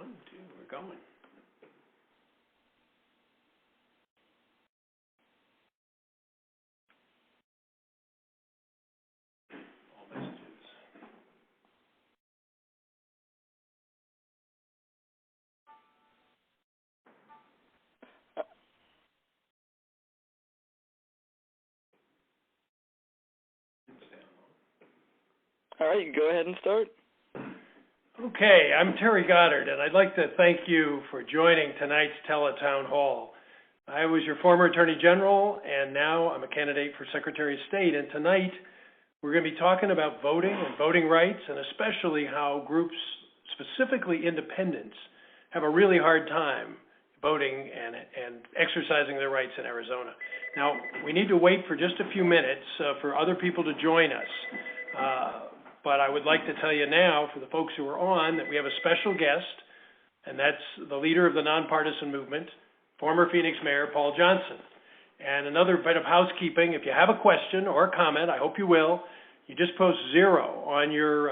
1, 2, we're going. All messages. All right, you can go ahead and start. Okay, I'm Terry Goddard, and I'd like to thank you for joining tonight's Teletown Hall. I was your former Attorney General, and now I'm a candidate for Secretary of State. And tonight, we're going to be talking about voting and voting rights, and especially how groups, specifically independents, have a really hard time voting and exercising their rights in Arizona. Now, we need to wait for just a few minutes for other people to join us. But I would like to tell you now, for the folks who are on, that we have a special guest, and that's the leader of the nonpartisan movement, former Phoenix Mayor Paul Johnson. And another bit of housekeeping: if you have a question or a comment, I hope you will, you just post 0 on your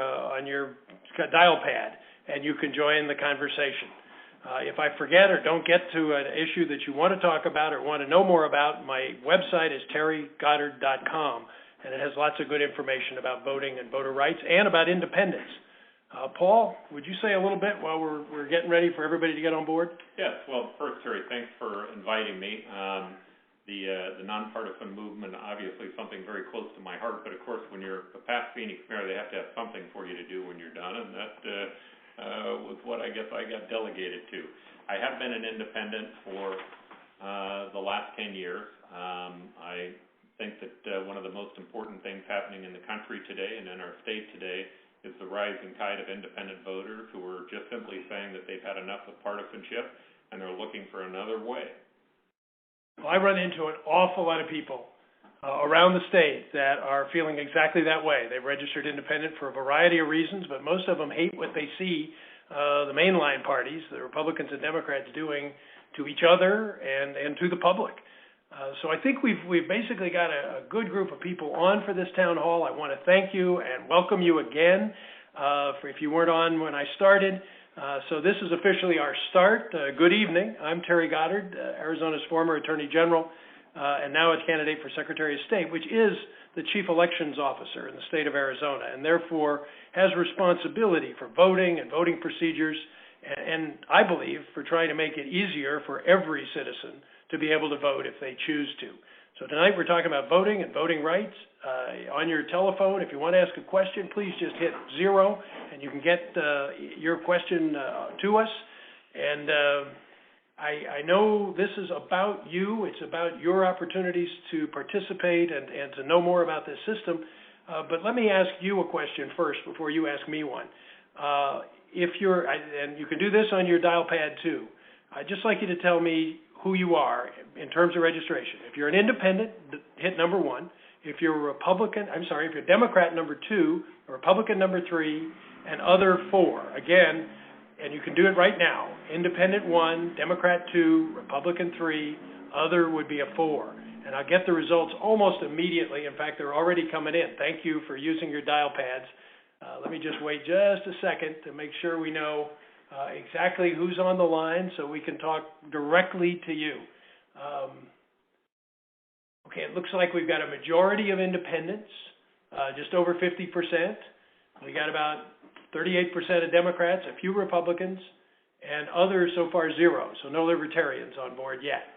dial pad, and you can join the conversation. If I forget or don't get to an issue that you want to talk about or want to know more about, my website is terrygoddard.com. And it has lots of good information about voting and voter rights and about independence. Paul, would you say a little bit while we're getting ready for everybody to get on board? Yes. Well, first, Terry, thanks for inviting me. The nonpartisan movement, obviously, is something very close to my heart. But of course, when you're a past Phoenix mayor, they have to have something for you to do when you're done, and that was what I guess I got delegated to. I have been an independent for the last 10 years. I think that one of the most important things happening in the country today and in our state today is the rising tide of independent voters who are just simply saying that they've had enough of partisanship and they're looking for another way. Well, I run into an awful lot of people around the state that are feeling exactly that way. They've registered independent for a variety of reasons, but most of them hate what they see the mainline parties, the Republicans and Democrats, doing to each other and to the public. So I think we've basically got a good group of people on for this town hall. I want to thank you and welcome you again if you weren't on when I started. So this is officially our start. Good evening. I'm Terry Goddard, Arizona's former Attorney General, and now a candidate for Secretary of State, which is the Chief Elections Officer in the state of Arizona, and therefore has responsibility for voting and voting procedures, and I believe for trying to make it easier for every citizen to be able to vote if they choose to. So tonight we're talking about voting and voting rights. On your telephone, if you want to ask a question, please just hit 0 and you can get your question to us. And I know this is about you. It's about your opportunities to participate and to know more about this system. But let me ask you a question first before you ask me one. And you can do this on your dial pad too. I'd just like you to tell me who you are in terms of registration. If you're an independent, hit number 1. If you're a Republican, if you're a Democrat, number 2, a Republican, number 3, and other 4. Again, and you can do it right now. Independent 1, Democrat 2, Republican 3, other would be a 4. And I'll get the results almost immediately. In fact, they're already coming in. Thank you for using your dial pads. Let me just wait just a second to make sure we know exactly who's on the line so we can talk directly to you. Okay, it looks like we've got a majority of independents, just over 50%. We got about 38% of Democrats, a few Republicans, and others so far 0, so no libertarians on board yet.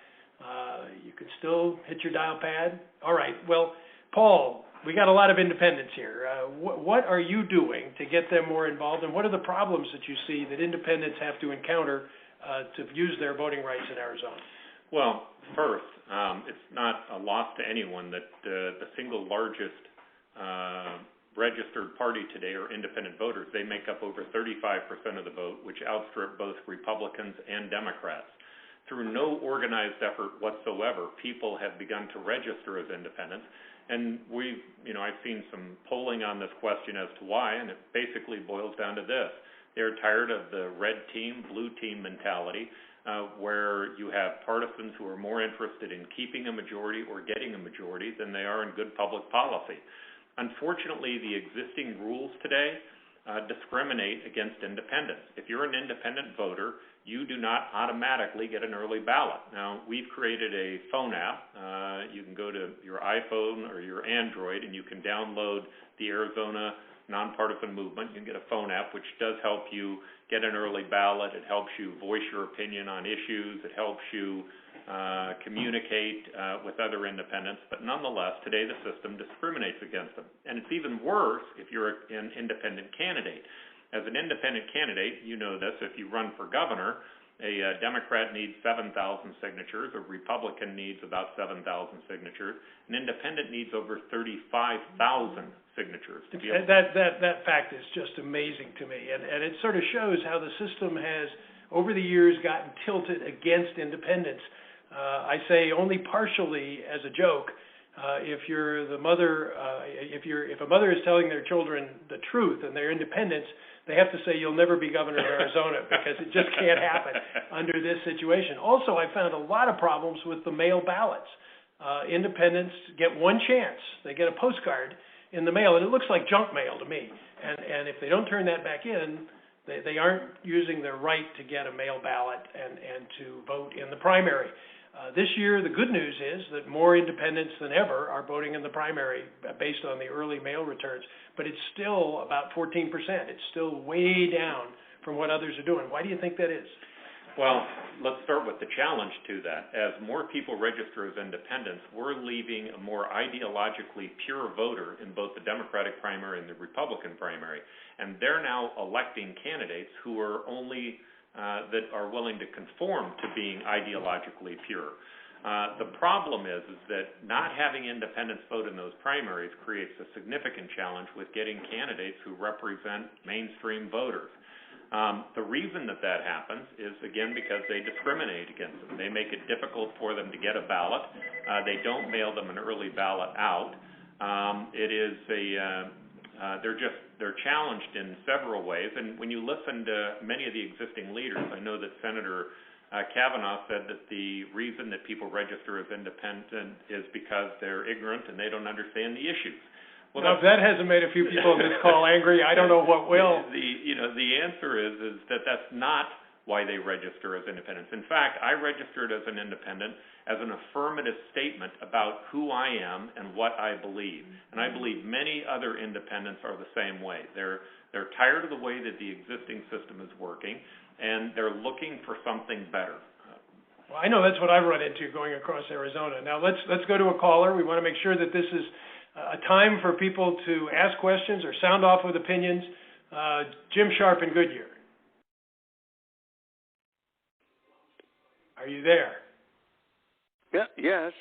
You can still hit your dial pad. All right, well, Paul, we got a lot of independents here. What are you doing to get them more involved, and what are the problems that you see that independents have to encounter to use their voting rights in Arizona? Well, first, it's not a loss to anyone that the single largest registered party today are independent voters. They make up over 35% of the vote, which outstrip both Republicans and Democrats. Through no organized effort whatsoever, people have begun to register as independents. And I've seen some polling on this question as to why, and it basically boils down to this. They're tired of the red team, blue team mentality, where you have partisans who are more interested in keeping a majority or getting a majority than they are in good public policy. Unfortunately, the existing rules today discriminate against independents. If you're an independent voter, you do not automatically get an early ballot. Now, we've created a phone app. You can go to your iPhone or your Android, and you can download the Arizona Nonpartisan Movement. You can get a phone app, which does help you get an early ballot. It helps you voice your opinion on issues. It helps you communicate with other independents. But nonetheless, today the system discriminates against them. And it's even worse if you're an independent candidate. As an independent candidate, you know this, if you run for governor, a Democrat needs 7,000 signatures, a Republican needs about 7,000 signatures, an independent needs over 35,000 signatures to be able that fact is just amazing to me, and it sort of shows how the system has, over the years, gotten tilted against independents. I say only partially as a joke. If you're the mother, if a mother is telling their children the truth and they're independents, they have to say you'll never be governor of Arizona because it just can't happen under this situation. Also, I found a lot of problems with the mail ballots. Independents get one chance. They get a postcard in the mail, and it looks like junk mail to me. And if they don't turn that back in, they aren't using their right to get a mail ballot and to vote in the primary. This year, the good news is that more independents than ever are voting in the primary based on the early mail returns, but it's still about 14%. It's still way down from what others are doing. Why do you think that is? Well, let's start with the challenge to that. As more people register as independents, we're leaving a more ideologically pure voter in both the Democratic primary and the Republican primary, and they're now electing candidates who are only that are willing to conform to being ideologically pure. The problem is that not having independents vote in those primaries creates a significant challenge with getting candidates who represent mainstream voters. The reason that happens is, again, because they discriminate against them. They make it difficult for them to get a ballot. They don't mail them an early ballot out. They're challenged in several ways. And when you listen to many of the existing leaders, I know that Senator Kavanaugh said that the reason that people register as independent is because they're ignorant and they don't understand the issues. Well, now, if that hasn't made a few people on this call angry, I don't know what will. The answer is that that's not why they register as independents. In fact, I registered as an independent as an affirmative statement about who I am and what I believe. And I believe many other independents are the same way. They're tired of the way that the existing system is working, and they're looking for something better. Well, I know that's what I've run into going across Arizona. Now, let's go to a caller. We want to make sure that this is a time for people to ask questions or sound off with opinions. Jim Sharp in Goodyear. Are you there? Yeah, yes.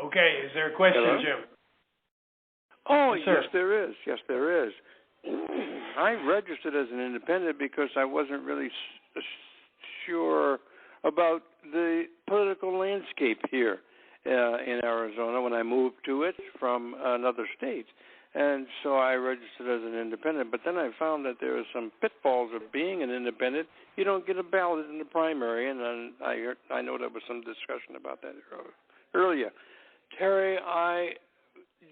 Okay, is there a question, Hello? Jim? Oh, Yes, sir. yes, there is. Yes, there is. I registered as an independent because I wasn't really sure about the political landscape here in Arizona when I moved to it from another state. And so I registered as an independent. But then I found that there are some pitfalls of being an independent. You don't get a ballot in the primary, and then I know there was some discussion about that earlier. Terry, I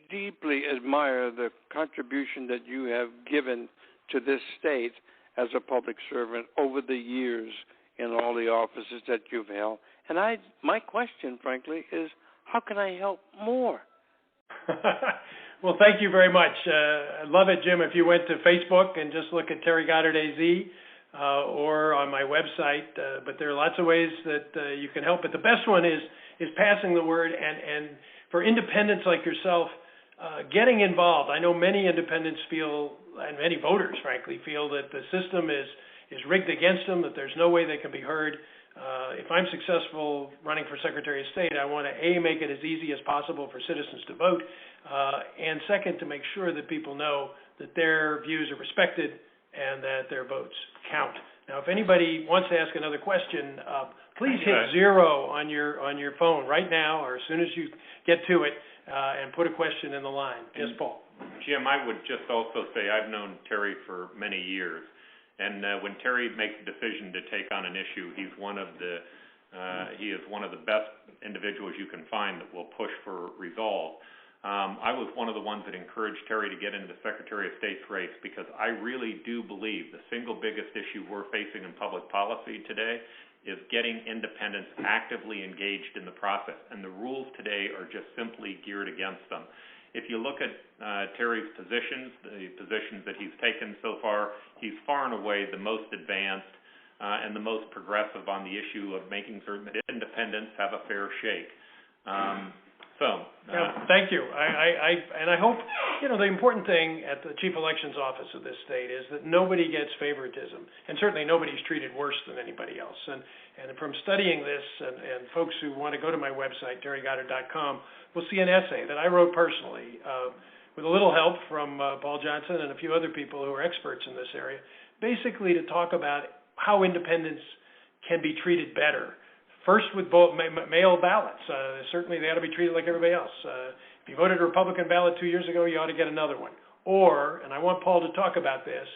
deeply admire the contribution that you have given to this state as a public servant over the years in all the offices that you've held. And my question, frankly, is how can I help more? Well, thank you very much. I love it, Jim. If you went to Facebook and just look at Terry Goddard AZ or on my website, but there are lots of ways that you can help. But the best one is passing the word, and for independents like yourself, getting involved. I know many independents feel, and many voters, frankly, feel that the system is rigged against them, that there's no way they can be heard. If I'm successful running for Secretary of State, I want to, A, make it as easy as possible for citizens to vote, and second, to make sure that people know that their views are respected and that their votes count. Now, if anybody wants to ask another question, please hit 0 on your phone right now or as soon as you get to it and put a question in the line. Yes, Paul. Jim, I would just also say I've known Terry for many years. And when Terry makes a decision to take on an issue, he is one of the best individuals you can find that will push for resolve. I was one of the ones that encouraged Terry to get into the Secretary of State's race because I really do believe the single biggest issue we're facing in public policy today is getting independents actively engaged in the process, and the rules today are just simply geared against them. If you look at Terry's positions, the positions that he's taken so far, he's far and away the most advanced and the most progressive on the issue of making certain that independents have a fair shake. Thank you. I hope, the important thing at the Chief Elections Office of this state is that nobody gets favoritism, and certainly nobody's treated worse than anybody else. And from studying this, and folks who want to go to my website, terrygoddard.com, will see an essay that I wrote personally with a little help from Paul Johnson and a few other people who are experts in this area, basically to talk about how independents can be treated better. First, with mail ballots. Certainly, they ought to be treated like everybody else. If you voted a Republican ballot 2 years ago, you ought to get another one. Or, and I want Paul to talk about this,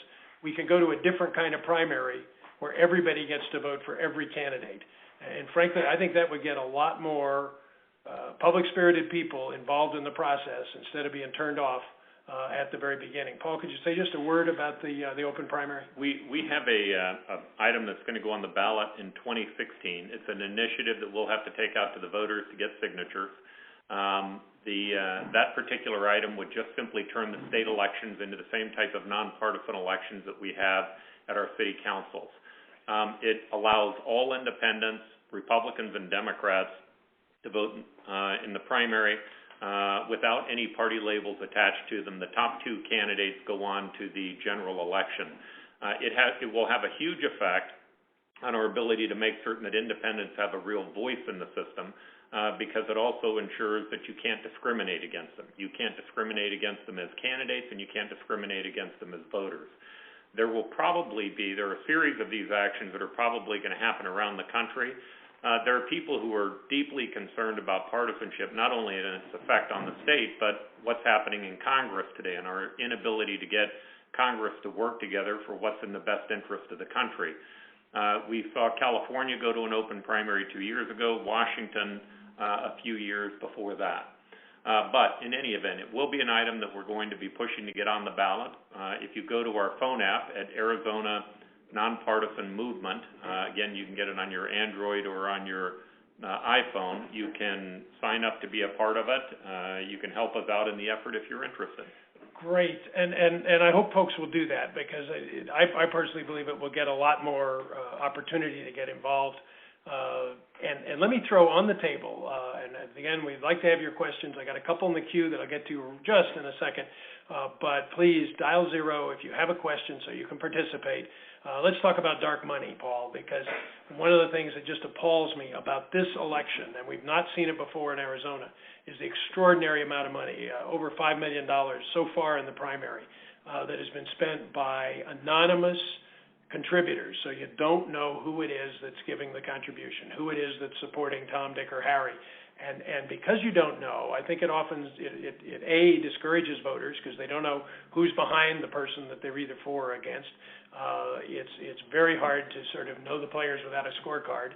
we can go to a different kind of primary where everybody gets to vote for every candidate. And frankly, I think that would get a lot more public-spirited people involved in the process instead of being turned off at the very beginning. Paul, could you say just a word about the open primary? We have a item that's going to go on the ballot in 2016. It's an initiative that we'll have to take out to the voters to get signatures. That particular item would just simply turn the state elections into the same type of nonpartisan elections that we have at our city councils. It allows all independents, Republicans and Democrats, to vote in the primary without any party labels attached to them. The top two candidates go on to the general election. It will have a huge effect on our ability to make certain that independents have a real voice in the system because it also ensures that you can't discriminate against them. You can't discriminate against them as candidates, and you can't discriminate against them as voters. There are a series of these actions that are probably going to happen around the country. There are people who are deeply concerned about partisanship, not only in its effect on the state, but what's happening in Congress today and our inability to get Congress to work together for what's in the best interest of the country. We saw California go to an open primary 2 years ago, Washington a few years before that. But in any event, it will be an item that we're going to be pushing to get on the ballot. If you go to our phone app at Arizona Nonpartisan Movement, again, you can get it on your Android or on your iPhone. You can sign up to be a part of it. You can help us out in the effort if you're interested. Great, and I hope folks will do that because I personally believe it will get a lot more opportunity to get involved. And let me throw on the table, and again, we'd like to have your questions. I got a couple in the queue that I'll get to just in a second, but please dial 0 if you have a question so you can participate. Let's talk about dark money, Paul, because one of the things that just appalls me about this election, and we've not seen it before in Arizona, is the extraordinary amount of money, over $5 million so far in the primary, that has been spent by anonymous contributors. So you don't know who it is that's giving the contribution, who it is that's supporting Tom, Dick, or Harry. And because you don't know, I think it often discourages voters because they don't know who's behind the person that they're either for or against. It's very hard to sort of know the players without a scorecard.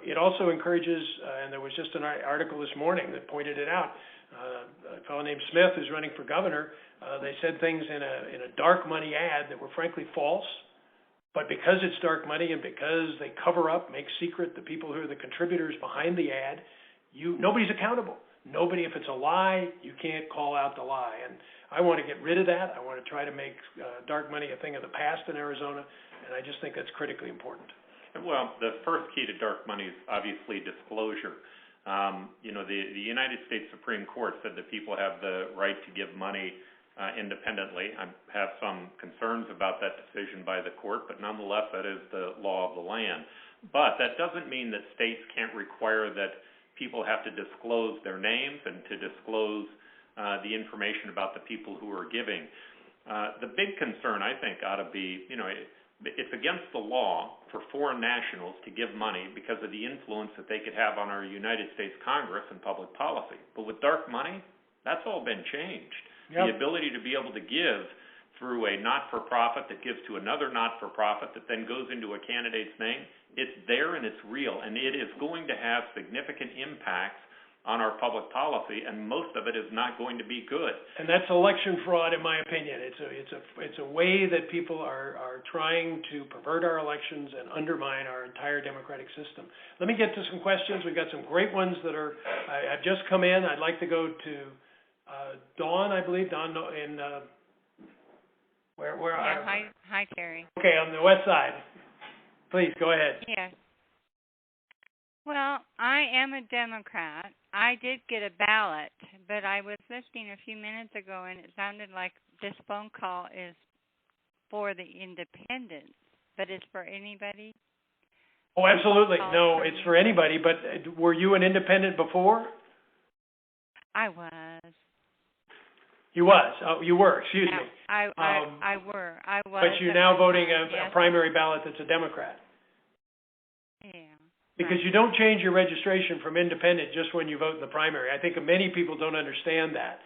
It also encourages, and there was just an article this morning that pointed it out. A fellow named Smith who's running for governor. They said things in a dark money ad that were frankly false. But because it's dark money and because they cover up, make secret the people who are the contributors behind the ad, nobody's accountable. Nobody, if it's a lie, you can't call out the lie. And I want to get rid of that. I want to try to make dark money a thing of the past in Arizona, and I just think that's critically important. Well, the first key to dark money is obviously disclosure. The United States Supreme Court said that people have the right to give money independently. I have some concerns about that decision by the court, but nonetheless, that is the law of the land. But that doesn't mean that states can't require that people have to disclose their names and to disclose the information about the people who are giving. The big concern, I think, ought to be, it's against the law for foreign nationals to give money because of the influence that they could have on our United States Congress and public policy. But with dark money, that's all been changed. Yep. The ability to be able to give through a not-for-profit that gives to another not-for-profit that then goes into a candidate's name, it's there and it's real, and it is going to have significant impacts on our public policy, and most of it is not going to be good. And that's election fraud, in my opinion. It's a way that people are trying to pervert our elections and undermine our entire democratic system. Let me get to some questions. We've got some great ones that have just come in. I'd like to go to Dawn, I believe. Dawn in where Yeah, are? hi, Terry. Okay, on the west side. Please go ahead. Yes. Well, I am a Democrat. I did get a ballot, but I was listening a few minutes ago, and it sounded like this phone call is for the independents, but it's for anybody. Oh, absolutely. No, it's for anybody. But were you an independent before? I was. You was. Oh, you were. Excuse me. I was. But you're now voting yes. a primary ballot that's a Democrat. Yeah. Because you don't change your registration from independent just when you vote in the primary. I think many people don't understand that.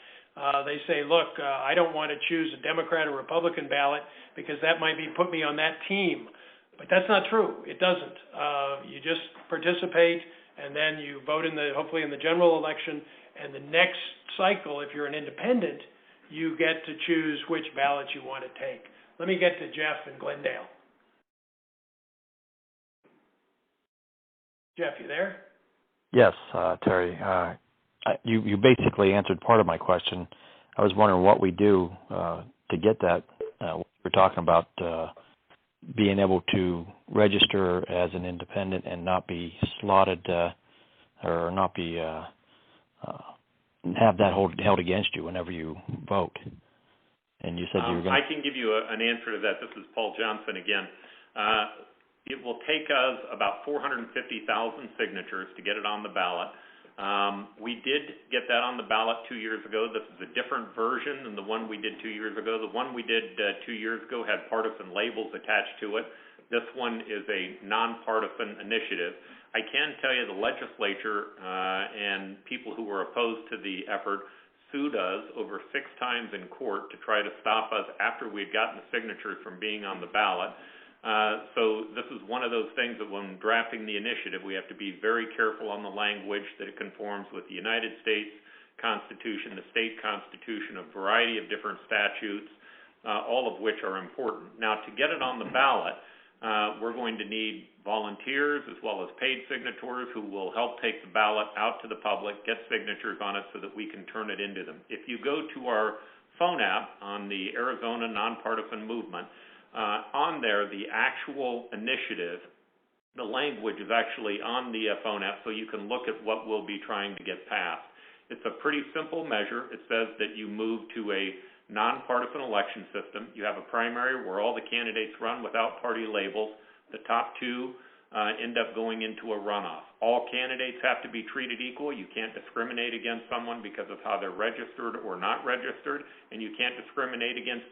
They say, look, I don't want to choose a Democrat or Republican ballot because that might put me on that team. But that's not true. It doesn't. You just participate, and then you vote hopefully in the general election, and the next cycle, if you're an independent, you get to choose which ballot you want to take. Let me get to Jeff in Glendale. Jeff, you there? Yes, Terry. You basically answered part of my question. I was wondering what we do to get that. We're talking about being able to register as an independent and not be slotted or not be have that held against you whenever you vote. And you said you were going to... I can give you an answer to that. This is Paul Johnson again. It will take us about 450,000 signatures to get it on the ballot. We did get that on the ballot 2 years ago. This is a different version than the one we did 2 years ago. The one we did 2 years ago had partisan labels attached to it. This one is a nonpartisan initiative. I can tell you the legislature and people who were opposed to the effort sued us over 6 times in court to try to stop us after we had gotten the signatures from being on the ballot. So this is one of those things that when drafting the initiative, we have to be very careful on the language that it conforms with the United States Constitution, the state constitution, a variety of different statutes, all of which are important. Now, to get it on the ballot, we're going to need volunteers as well as paid signatories who will help take the ballot out to the public, get signatures on it so that we can turn it into them. If you go to our phone app on the Arizona Nonpartisan Movement, on there, the actual initiative, the language is actually on the phone app, so you can look at what we'll be trying to get passed. It's a pretty simple measure. It says that you move to a nonpartisan election system. You have a primary where all the candidates run without party labels. The top two end up going into a runoff. All candidates have to be treated equal. You can't discriminate against someone because of how they're registered or not registered, and you can't discriminate against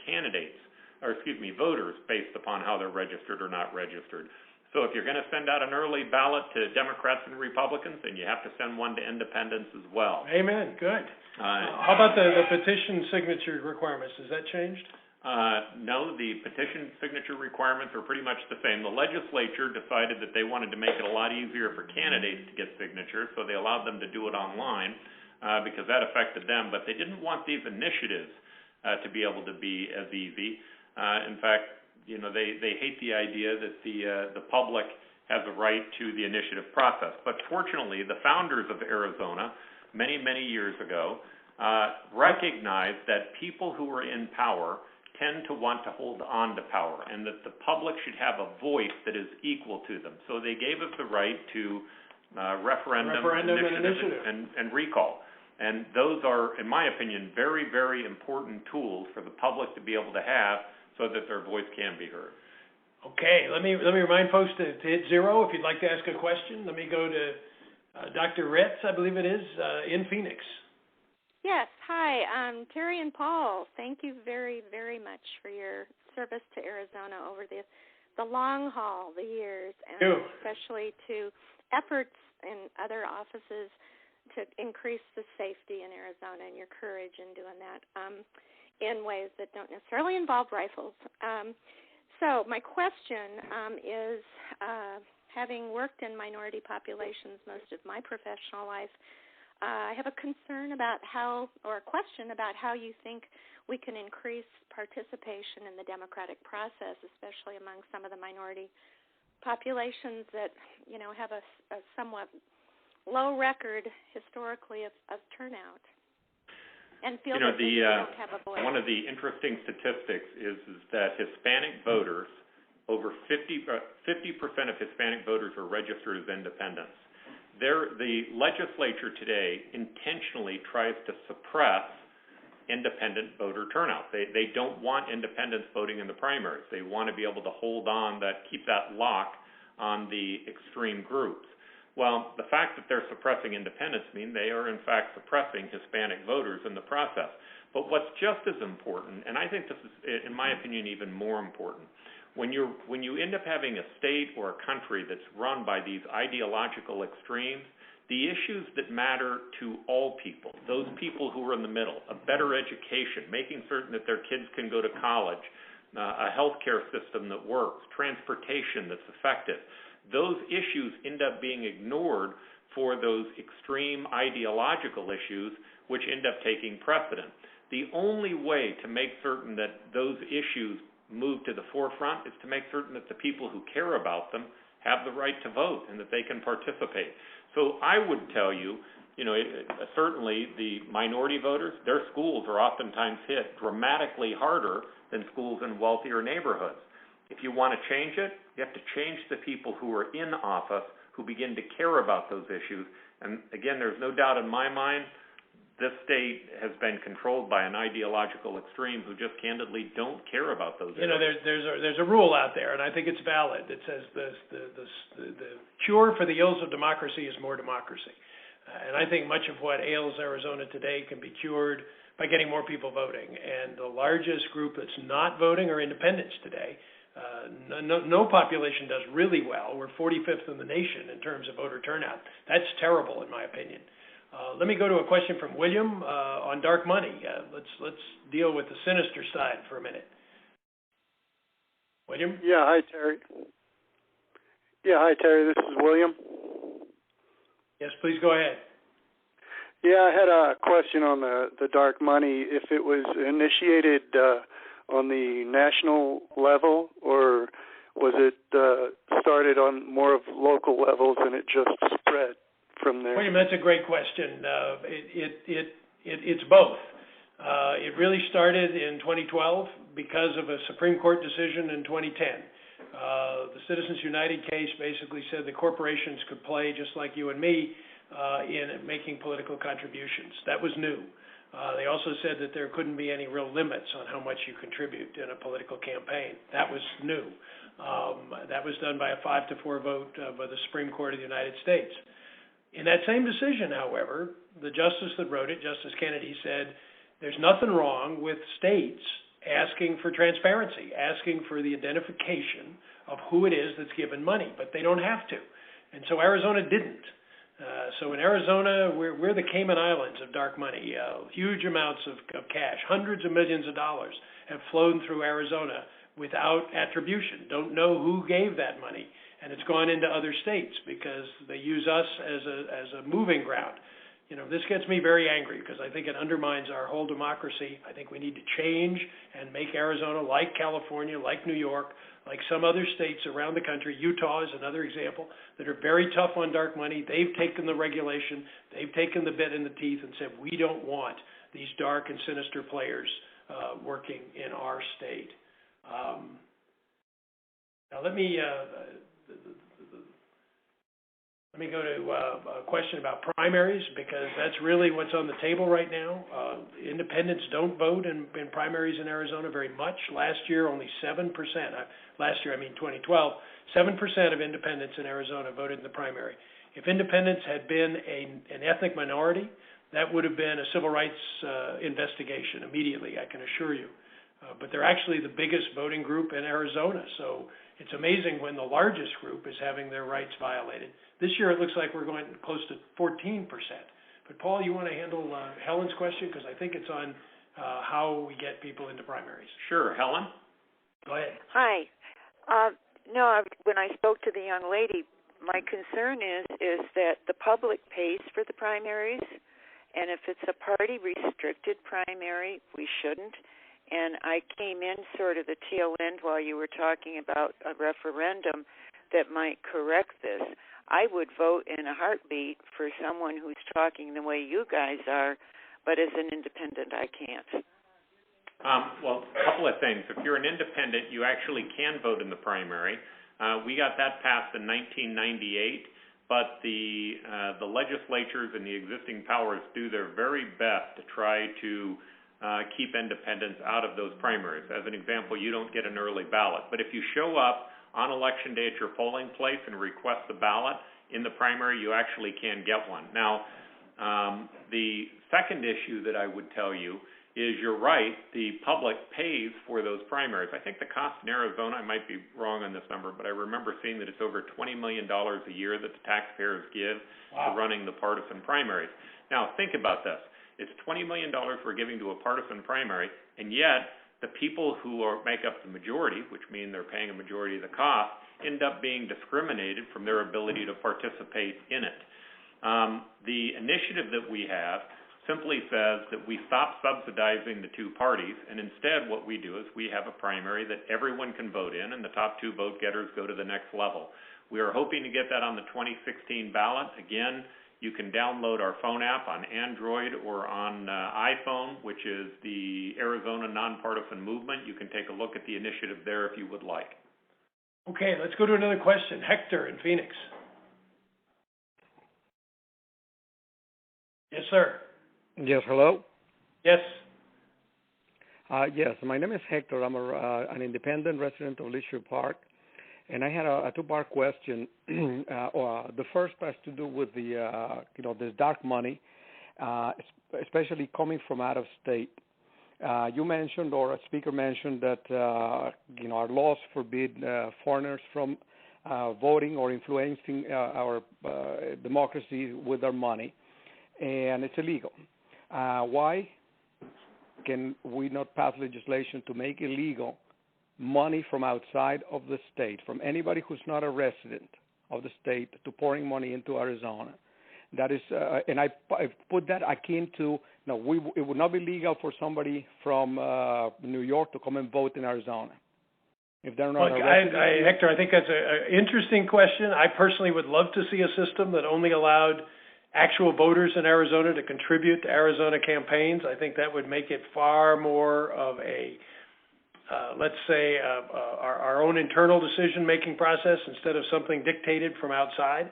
voters based upon how they're registered or not registered. So if you're going to send out an early ballot to Democrats and Republicans, then you have to send one to independents as well. Amen. Good. How about the petition signature requirements? Has that changed? No, the petition signature requirements are pretty much the same. The legislature decided that they wanted to make it a lot easier for candidates to get signatures, so they allowed them to do it online because that affected them. But they didn't want these initiatives to be able to be as easy. In fact, they hate the idea that the public has a right to the initiative process. But fortunately, the founders of Arizona, many, many years ago, recognized that people who are in power tend to want to hold on to power and that the public should have a voice that is equal to them. So they gave us the right to referendum initiative. And recall. And those are, in my opinion, very, very important tools for the public to be able to have so that their voice can be heard. Okay, let me remind folks to hit 0 if you'd like to ask a question. Let me go to Dr. Ritz, I believe it is, in Phoenix. Yes, hi, Terry and Paul. Thank you very, very much for your service to Arizona over the long haul, the years, and especially to efforts in other offices to increase the safety in Arizona and your courage in doing that in ways that don't necessarily involve rifles. So my question is, having worked in minority populations most of my professional life, I have a concern about a question about how you think we can increase participation in the democratic process, especially among some of the minority populations that, have a somewhat low record historically of turnout, and feel that they don't have a voice. One of the interesting statistics is that Hispanic voters, over 50% of Hispanic voters are registered as independents. The legislature today intentionally tries to suppress independent voter turnout. They don't want independents voting in the primaries. They want to be able to hold on, keep that lock on the extreme groups. Well, the fact that they're suppressing independents mean they are in fact suppressing Hispanic voters in the process. But what's just as important, and I think this is, in my opinion, even more important, when you end up having a state or a country that's run by these ideological extremes, the issues that matter to all people, those people who are in the middle, a better education, making certain that their kids can go to college, a healthcare system that works, transportation that's effective, those issues end up being ignored for those extreme ideological issues which end up taking precedent. The only way to make certain that those issues move to the forefront is to make certain that the people who care about them have the right to vote and that they can participate. So I would tell you, certainly the minority voters, their schools are oftentimes hit dramatically harder than schools in wealthier neighborhoods. If you want to change it, you have to change the people who are in office who begin to care about those issues. And again, there's no doubt in my mind, this state has been controlled by an ideological extreme who just candidly don't care about those issues. There's a rule out there, and I think it's valid, that says the cure for the ills of democracy is more democracy. And I think much of what ails Arizona today can be cured by getting more people voting. And the largest group that's not voting are independents today. No population does really well. We're 45th in the nation in terms of voter turnout. That's terrible, in my opinion. Let me go to a question from William on dark money. Let's deal with the sinister side for a minute. William? Yeah, hi, Terry. This is William. Yes, please go ahead. Yeah, I had a question on the dark money. If it was initiated on the national level, or was it started on more of local levels and it just spread from there? William, that's a great question. It's both. It really started in 2012 because of a Supreme Court decision in 2010. The Citizens United case basically said that corporations could play just like you and me in making political contributions. That was new. They also said that there couldn't be any real limits on how much you contribute in a political campaign. That was new. That was done by a 5-4 vote by the Supreme Court of the United States. In that same decision, however, the justice that wrote it, Justice Kennedy, said there's nothing wrong with states asking for transparency, asking for the identification of who it is that's given money, but they don't have to. And so Arizona didn't. So in Arizona, we're the Cayman Islands of dark money. Huge amounts of cash, hundreds of millions of dollars have flown through Arizona without attribution. Don't know who gave that money. And it's gone into other states because they use us as a moving ground. This gets me very angry because I think it undermines our whole democracy. I think we need to change and make Arizona like California, like New York, like some other states around the country. Utah is another example that are very tough on dark money. They've taken the regulation, they've taken the bit in the teeth and said, we don't want these dark and sinister players working in our state. Now let me go to a question about primaries, because that's really what's on the table right now. Independents don't vote in primaries in Arizona very much. Last year, only 7%. Last year, I mean 2012, 7% of independents in Arizona voted in the primary. If independents had been an ethnic minority, that would have been a civil rights investigation immediately, I can assure you. But they're actually the biggest voting group in Arizona, so it's amazing when the largest group is having their rights violated. This year it looks like we're going close to 14%. But Paul, you want to handle Helen's question? Because I think it's on how we get people into primaries. Sure. Helen? Go ahead. Hi. When I spoke to the young lady, my concern is that the public pays for the primaries, And if it's a party-restricted primary, we shouldn't. And I came in sort of the tail end while you were talking about a referendum that might correct this. I would vote in a heartbeat for someone who's talking the way you guys are, but as an independent, I can't. Well, a couple of things. If you're an independent, you actually can vote in the primary. We got that passed in 1998, but the legislatures and the existing powers do their very best to try to keep independents out of those primaries. As an example, you don't get an early ballot. But if you show up on Election Day at your polling place and request the ballot in the primary, you actually can get one. Now, the second issue that I would tell you is you're right, the public pays for those primaries. I think the cost in Arizona, I might be wrong on this number, but I remember seeing that it's over $20 million a year that the taxpayers give to running the partisan primaries. Now, think about this. It's $20 million we're giving to a partisan primary, and yet the people who make up the majority, which mean they're paying a majority of the cost, end up being discriminated from their ability to participate in it. The initiative that we have simply says that we stop subsidizing the two parties, and instead what we do is we have a primary that everyone can vote in, and the top two vote getters go to the next level. We are hoping to get that on the 2016 ballot. Again, you can download our phone app on Android or on iPhone, which is the Arizona Nonpartisan Movement. You can take a look at the initiative there if you would like. Okay, let's go to another question. Hector in Phoenix. Yes, sir. Yes, hello? Yes. Yes, my name is Hector. I'm an independent resident of Leisure Park, and I had a two-part question. The first has to do with the, this dark money, especially coming from out of state. You mentioned, or a speaker mentioned, that our laws forbid foreigners from voting or influencing our democracy with their money, and it's illegal. Why can we not pass legislation to make illegal money from outside of the state, from anybody who's not a resident of the state, to pouring money into Arizona? That is, and I put that akin to, it would not be legal for somebody from New York to come and vote in Arizona if they're not a resident. Hector, I think that's an interesting question. I personally would love to see a system that only allowed actual voters in Arizona to contribute to Arizona campaigns. I think that would make it far more of a, let's say, our own internal decision-making process instead of something dictated from outside.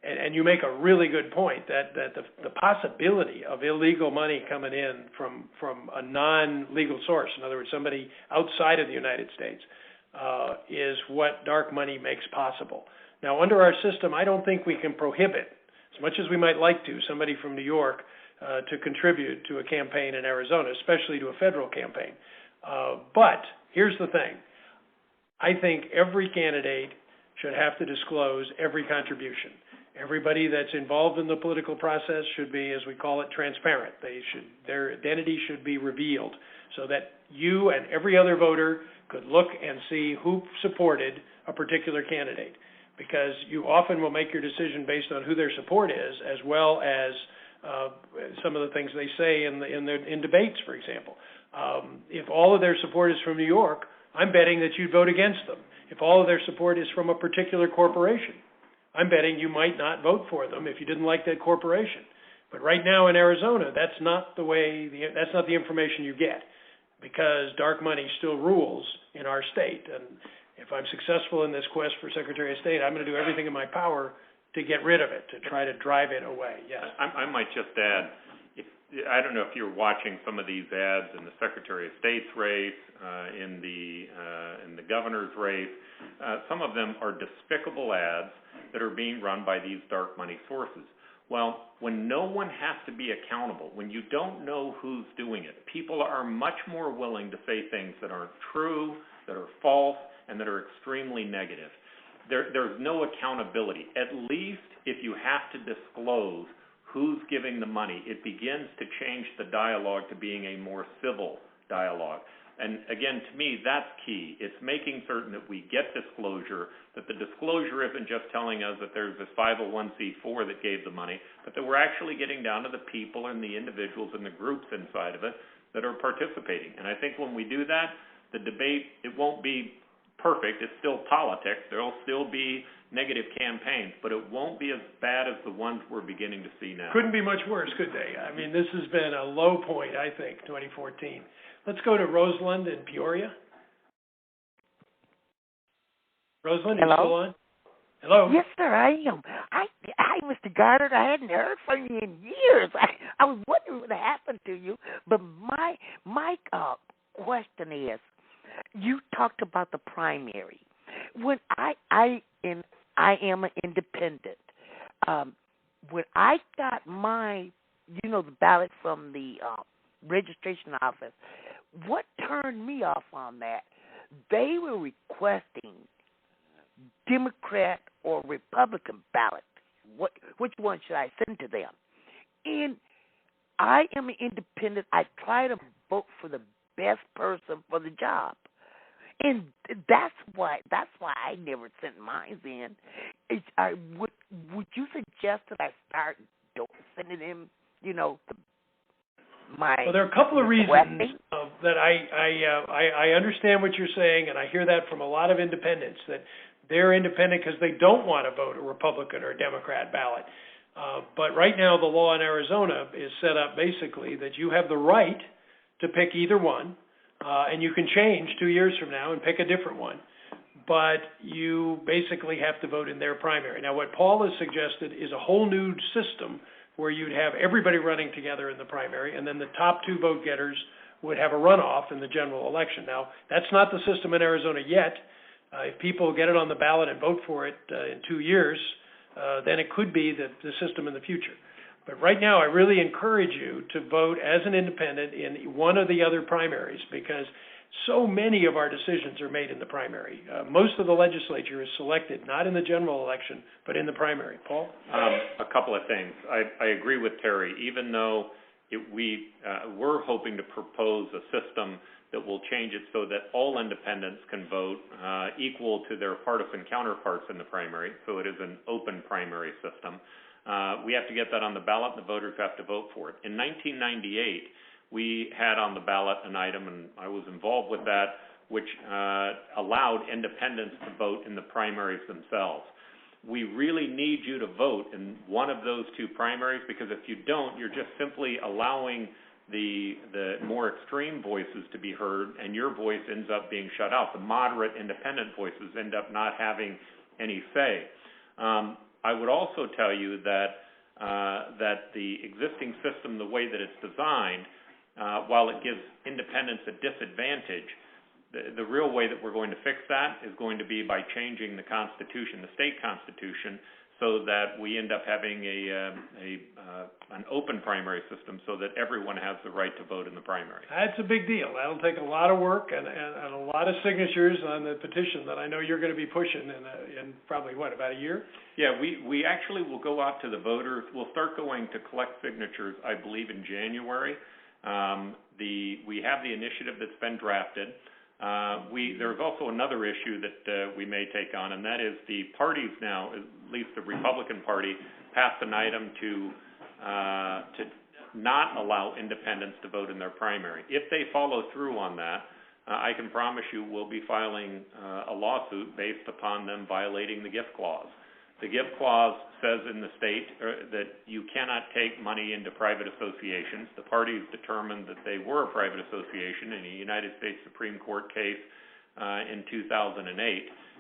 And you make a really good point that the possibility of illegal money coming in from a non-legal source, in other words, somebody outside of the United States, is what dark money makes possible. Now, under our system, I don't think we can prohibit, as much as we might like to, somebody from New York to contribute to a campaign in Arizona, especially to a federal campaign. But here's the thing. I think every candidate should have to disclose every contribution. Everybody that's involved in the political process should be, as we call it, transparent. Their identity should be revealed so that you and every other voter could look and see who supported a particular candidate. Because you often will make your decision based on who their support is, as well as some of the things they say in debates, for example. If all of their support is from New York, I'm betting that you'd vote against them. If all of their support is from a particular corporation, I'm betting you might not vote for them if you didn't like that corporation. But right now in Arizona, that's not the information you get, because dark money still rules in our state. And if I'm successful in this quest for Secretary of State, I'm going to do everything in my power to get rid of it, to try to drive it away. Yes. I might just add, I don't know if you're watching some of these ads in the Secretary of State's race, in the governor's race. Some of them are despicable ads that are being run by these dark money sources. Well, when no one has to be accountable, when you don't know who's doing it, people are much more willing to say things that aren't true, that are false, and that are extremely negative. There's no accountability. At least if you have to disclose who's giving the money, it begins to change the dialogue to being a more civil dialogue. And again, to me, that's key. It's making certain that we get disclosure, that the disclosure isn't just telling us that there's this 501c4 that gave the money, but that we're actually getting down to the people and the individuals and the groups inside of it that are participating. And I think when we do that, the debate, it won't be perfect. It's still politics. There will still be negative campaigns, but it won't be as bad as the ones we're beginning to see now. Couldn't be much worse, could they? I mean, this has been a low point, I think, 2014. Let's go to Rosalind in Peoria. Rosalind, Hello? you still on? Hello? Yes, sir, I am. Hi, Mr. Goddard. I hadn't heard from you in years. I was wondering what happened to you. But my question is, you talked about the primary. When I am an independent. When I got my, the ballot from the registration office, what turned me off on that? They were requesting Democrat or Republican ballot. Which one should I send to them? And I am an independent. I try to vote for the best person for the job. And that's why I never sent mine in. Would you suggest that I start sending him, my? Well, there are a couple of reasons that I understand what you're saying, and I hear that from a lot of independents, that they're independent because they don't want to vote a Republican or a Democrat ballot. But right now, the law in Arizona is set up basically that you have the right to pick either one. And you can change 2 years from now and pick a different one. But you basically have to vote in their primary. Now, what Paul has suggested is a whole new system where you'd have everybody running together in the primary, and then the top two vote getters would have a runoff in the general election. Now, that's not the system in Arizona yet. If people get it on the ballot and vote for it in 2 years, then it could be the system in the future. But right now, I really encourage you to vote as an independent in one of the other primaries because so many of our decisions are made in the primary. Most of the legislature is selected not in the general election, but in the primary. Paul? A couple of things. I agree with Terry. Even though we're hoping to propose a system that will change it so that all independents can vote equal to their partisan counterparts in the primary, so it is an open primary system. We have to get that on the ballot, and the voters have to vote for it. In 1998, we had on the ballot an item, and I was involved with that, which allowed independents to vote in the primaries themselves. We really need you to vote in one of those two primaries because if you don't, you're just simply allowing the more extreme voices to be heard, and your voice ends up being shut out. The moderate independent voices end up not having any say. I would also tell you that the existing system, the way that it's designed, while it gives independents a disadvantage, the real way that we're going to fix that is going to be by changing the Constitution, the state Constitution, so that we end up having an open primary system so that everyone has the right to vote in the primary. That's a big deal. That'll take a lot of work and a lot of signatures on the petition that I know you're going to be pushing in probably, about a year? Yeah, we actually will go out to the voters. We'll start going to collect signatures, I believe, in January. We have the initiative that's been drafted. There's also another issue that we may take on, and that is the parties now, at least the Republican Party, passed an item to not allow independents to vote in their primary. If they follow through on that, I can promise you we'll be filing a lawsuit based upon them violating the gift clause. The gift clause says in the state that you cannot take money into private associations. The parties determined that they were a private association in a United States Supreme Court case in 2008.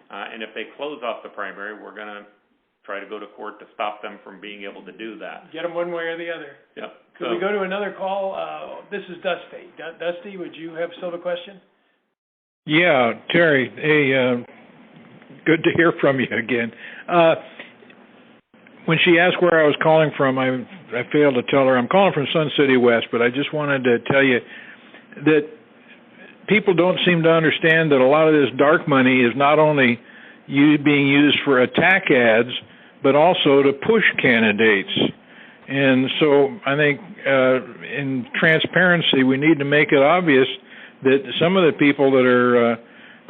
And if they close off the primary, we're going to try to go to court to stop them from being able to do that. Get them one way or the other. Yep. Could we go to another call? This is Dusty. Dusty, would you have still a question? Yeah, Terry. Hey, good to hear from you again. When she asked where I was calling from, I failed to tell her. I'm calling from Sun City West, but I just wanted to tell you that people don't seem to understand that a lot of this dark money is not only being used for attack ads, but also to push candidates. And so I think in transparency, we need to make it obvious that some of the people that are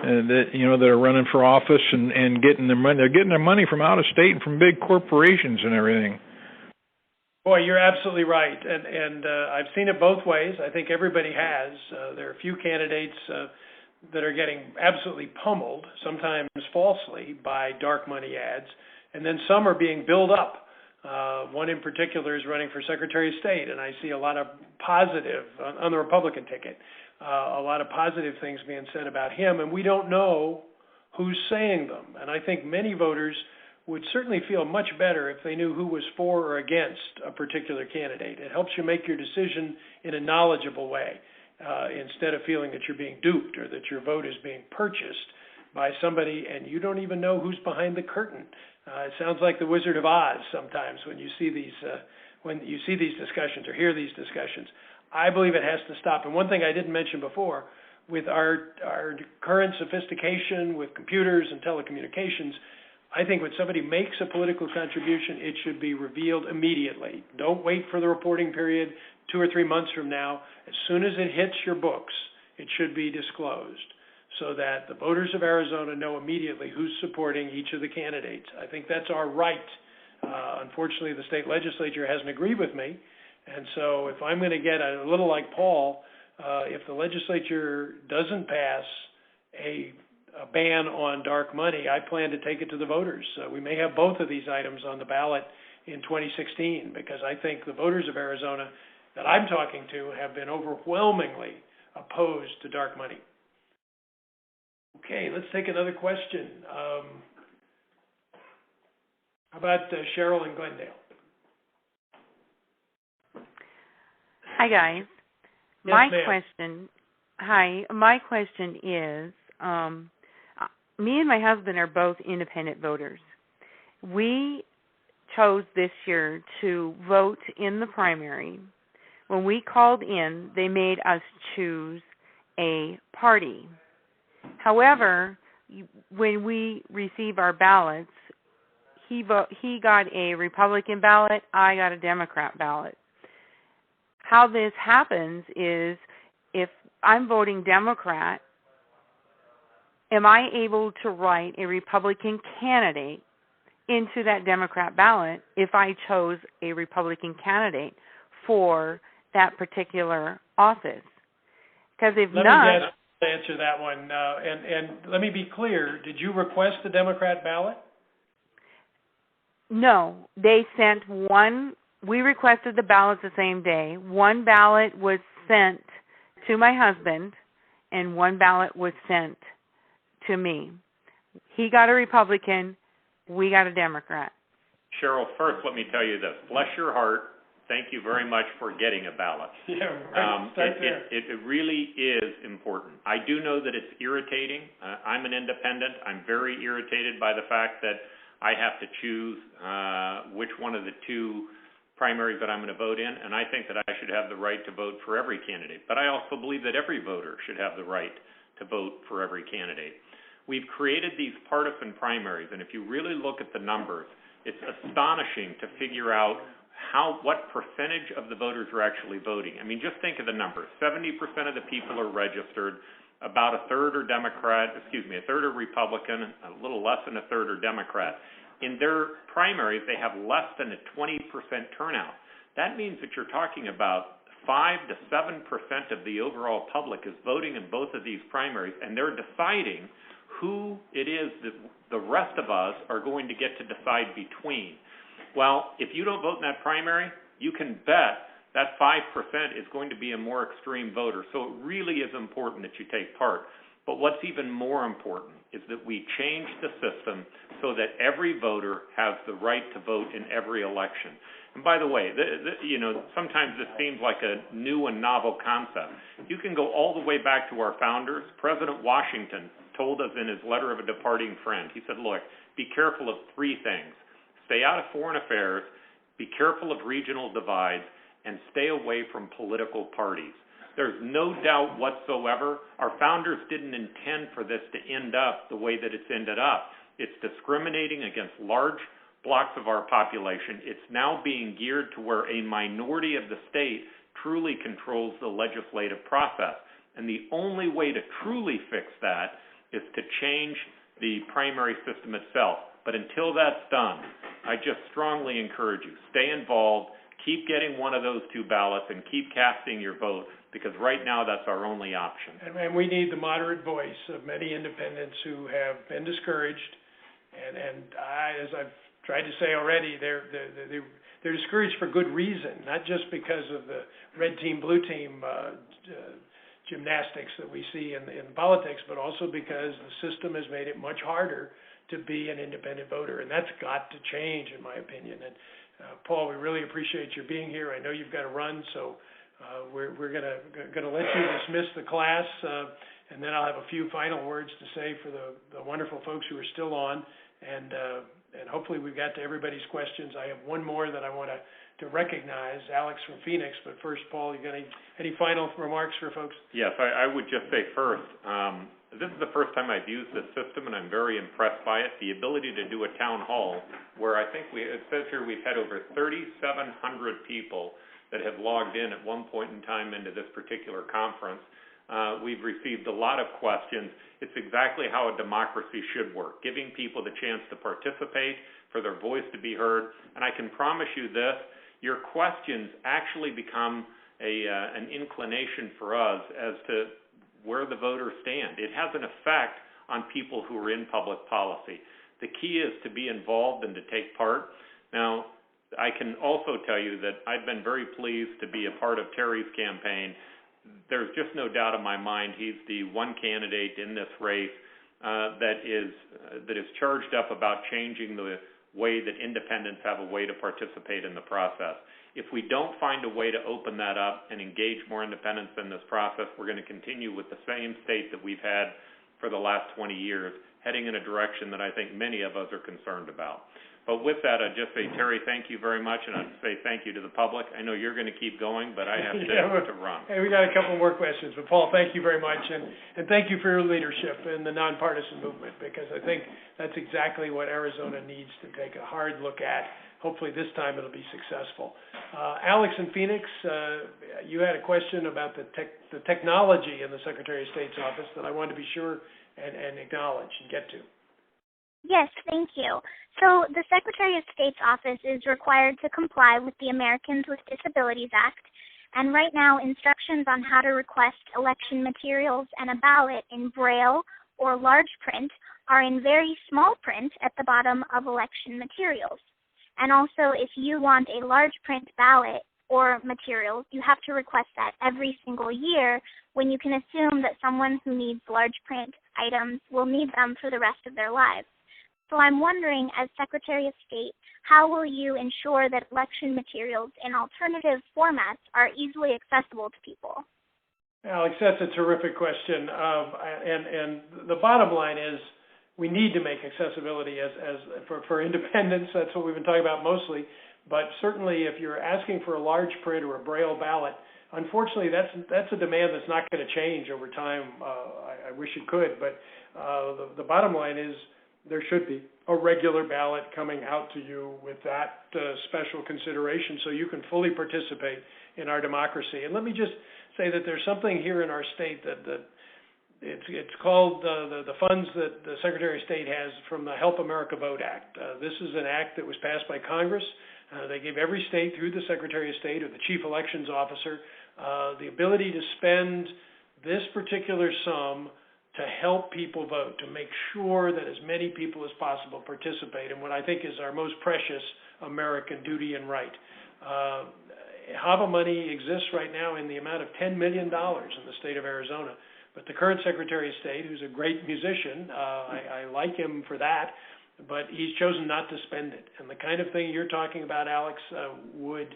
that are running for office and getting their money, they're getting their money from out of state and from big corporations and everything. Boy, you're absolutely right, and I've seen it both ways. I think everybody has. There are a few candidates that are getting absolutely pummeled, sometimes falsely, by dark money ads, and then some are being built up. One in particular is running for Secretary of State, and I see a lot of positive, on the Republican ticket, a lot of positive things being said about him, and we don't know who's saying them. And I think many voters would certainly feel much better if they knew who was for or against a particular candidate. It helps you make your decision in a knowledgeable way, instead of feeling that you're being duped or that your vote is being purchased by somebody and you don't even know who's behind the curtain. It sounds like the Wizard of Oz sometimes when you see these discussions or hear these discussions. I believe it has to stop. And one thing I didn't mention before, with our current sophistication with computers and telecommunications, I think when somebody makes a political contribution, it should be revealed immediately. Don't wait for the reporting period 2 or 3 months from now. As soon as it hits your books, it should be disclosed so that the voters of Arizona know immediately who's supporting each of the candidates. I think that's our right. Unfortunately, the state legislature hasn't agreed with me. And so if I'm going to get a little like Paul, if the legislature doesn't pass a ban on dark money, I plan to take it to the voters. We may have both of these items on the ballot in 2016 because I think the voters of Arizona that I'm talking to have been overwhelmingly opposed to dark money. Okay, let's take another question. How about Cheryl in Glendale? Hi, guys. Yes, ma'am. My question is, me and my husband are both independent voters. We chose this year to vote in the primary. When we called in, they made us choose a party. However, when we receive our ballots, he got a Republican ballot, I got a Democrat ballot. How this happens is if I'm voting Democrat, am I able to write a Republican candidate into that Democrat ballot if I chose a Republican candidate for that particular office? Because if not... Let me answer that one. And let me be clear, did you request the Democrat ballot? No. They sent one... We requested the ballots the same day. One ballot was sent to my husband, and one ballot was sent to me. He got a Republican. We got a Democrat. Cheryl, first let me tell you this. Bless your heart. Thank you very much for getting a ballot. Yeah, right. It really is important. I do know that it's irritating. I'm an independent. I'm very irritated by the fact that I have to choose which one of the two primaries that I'm going to vote in, and I think that I should have the right to vote for every candidate. But I also believe that every voter should have the right to vote for every candidate. We've created these partisan primaries, and if you really look at the numbers, it's astonishing to figure out what percentage of the voters are actually voting. I mean, just think of the numbers. 70% of the people are registered, about a third are a third are Republican, a little less than a third are Democrat. In their primaries, they have less than a 20% turnout. That means that you're talking about 5 to 7% of the overall public is voting in both of these primaries, and they're deciding who it is that the rest of us are going to get to decide between. Well, if you don't vote in that primary, you can bet that 5% is going to be a more extreme voter. So it really is important that you take part. But what's even more important is that we change the system so that every voter has the right to vote in every election. And by the way, sometimes this seems like a new and novel concept. You can go all the way back to our founders. President Washington told us in his letter of a departing friend, he said, look, be careful of 3 things. Stay out of foreign affairs, be careful of regional divides, and stay away from political parties. There's no doubt whatsoever our founders didn't intend for this to end up the way that it's ended up. It's discriminating against large blocks of our population. It's now being geared to where a minority of the state truly controls the legislative process. And the only way to truly fix that is to change the primary system itself. But until that's done, I just strongly encourage you, stay involved, keep getting one of those two ballots, and keep casting your vote, because right now that's our only option. And we need the moderate voice of many independents who have been discouraged, and as I've tried to say already, they're discouraged for good reason, not just because of the red team, blue team gymnastics that we see in politics, but also because the system has made it much harder to be an independent voter, and that's got to change, in my opinion. And Paul, we really appreciate your being here. I know you've got to run, so we're gonna let you dismiss the class, and then I'll have a few final words to say for the wonderful folks who are still on, and hopefully we've got to everybody's questions. I have one more that I want to recognize, Alex from Phoenix. But first, Paul, you got any final remarks for folks? Yes, I would just say first, this is the first time I've used this system, and I'm very impressed by it. The ability to do a town hall where I think it says here we've had over 3,700 people that have logged in at one point in time into this particular conference. We've received a lot of questions. It's exactly how a democracy should work, giving people the chance to participate, for their voice to be heard. And I can promise you this, your questions actually become an inclination for us as to where the voters stand. It has an effect on people who are in public policy. The key is to be involved and to take part. Now, I can also tell you that I've been very pleased to be a part of Terry's campaign. There's just no doubt in my mind he's the one candidate in this race that is charged up about changing the way that independents have a way to participate in the process. If we don't find a way to open that up and engage more independents in this process, we're going to continue with the same state that we've had for the last 20 years, heading in a direction that I think many of us are concerned about. But with that, I'd just say, Terry, thank you very much, and I'd say thank you to the public. I know you're going to keep going, but I have to run. Hey, we got a couple more questions. But, Paul, thank you very much, and thank you for your leadership in the nonpartisan movement, because I think that's exactly what Arizona needs to take a hard look at. Hopefully this time it'll be successful. Alex in Phoenix, you had a question about the technology in the Secretary of State's office that I wanted to be sure and acknowledge and get to. Yes, thank you. So the Secretary of State's office is required to comply with the Americans with Disabilities Act, and right now instructions on how to request election materials and a ballot in Braille or large print are in very small print at the bottom of election materials. And also, if you want a large print ballot or materials, you have to request that every single year, when you can assume that someone who needs large print items will need them for the rest of their lives. So I'm wondering, as Secretary of State, how will you ensure that election materials in alternative formats are easily accessible to people? Alex, that's a terrific question. And the bottom line is we need to make accessibility for independents. That's what we've been talking about mostly. But certainly if you're asking for a large print or a Braille ballot, unfortunately that's a demand that's not going to change over time. I wish it could, but the bottom line is there should be a regular ballot coming out to you with that special consideration so you can fully participate in our democracy. And let me just say that there's something here in our state that it's called the funds that the Secretary of State has from the Help America Vote Act. This is an act that was passed by Congress. They gave every state through the Secretary of State or the Chief Elections Officer the ability to spend this particular sum to help people vote, to make sure that as many people as possible participate in what I think is our most precious American duty and right. HAVA money exists right now in the amount of $10 million in the state of Arizona. But the current Secretary of State, who's a great musician, I like him for that, but he's chosen not to spend it. And the kind of thing you're talking about, Alex, would,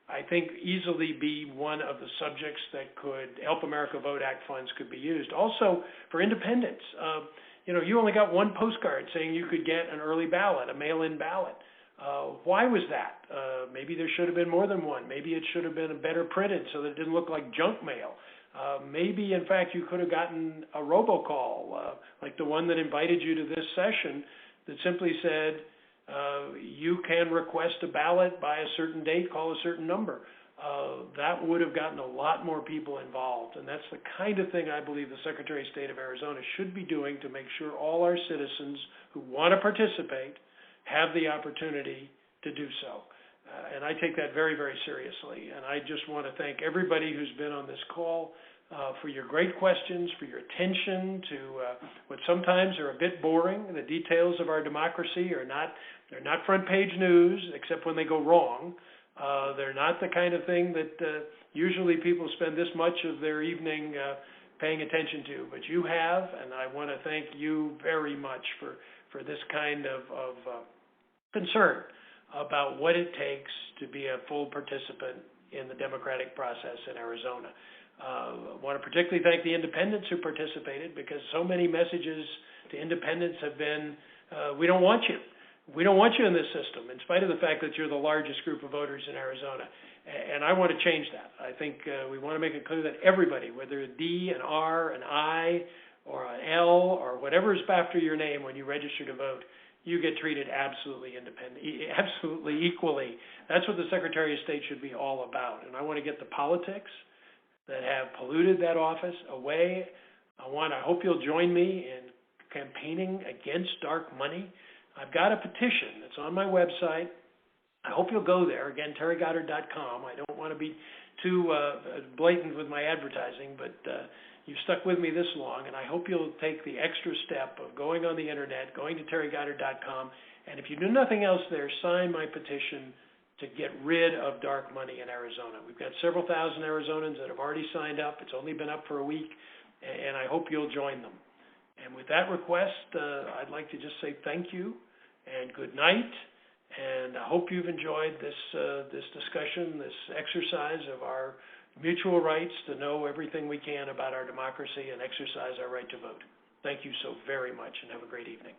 I think, easily be one of the subjects that could Help America Vote Act funds could be used. Also, for independents, you only got one postcard saying you could get an early ballot, a mail-in ballot. Why was that? Maybe there should have been more than one. Maybe it should have been better printed so that it didn't look like junk mail. Maybe, in fact, you could have gotten a robocall, like the one that invited you to this session, that simply said, you can request a ballot by a certain date, call a certain number. that would have gotten a lot more people involved. And that's the kind of thing I believe the Secretary of State of Arizona should be doing to make sure all our citizens who want to participate have the opportunity to do so. And I take that very, very seriously. And I just want to thank everybody who's been on this call for your great questions, for your attention to what sometimes are a bit boring. The details of our democracy they're not front page news, except when they go wrong. They're not the kind of thing that usually people spend this much of their evening paying attention to. But you have, and I want to thank you very much for this kind of concern about what it takes to be a full participant in the democratic process in Arizona. I want to particularly thank the independents who participated, because so many messages to independents have been, we don't want you. We don't want you in this system, in spite of the fact that you're the largest group of voters in Arizona. And I want to change that. I think we want to make it clear that everybody, whether a D, an R, an I, or an L, or whatever is after your name when you register to vote, you get treated absolutely absolutely equally. That's what the Secretary of State should be all about. And I want to get the politics that have polluted that office away. I hope you'll join me in campaigning against dark money. I've got a petition that's on my website. I hope you'll go there. Again, terrygoddard.com. I don't want to be too blatant with my advertising, but you've stuck with me this long, and I hope you'll take the extra step of going on the internet, going to terrygoddard.com, and if you do nothing else there, sign my petition to get rid of dark money in Arizona. We've got several thousand Arizonans that have already signed up. It's only been up for a week, and I hope you'll join them. And with that request, I'd like to just say thank you and good night. And I hope you've enjoyed this discussion, this exercise of our mutual rights to know everything we can about our democracy and exercise our right to vote. Thank you so very much, and have a great evening.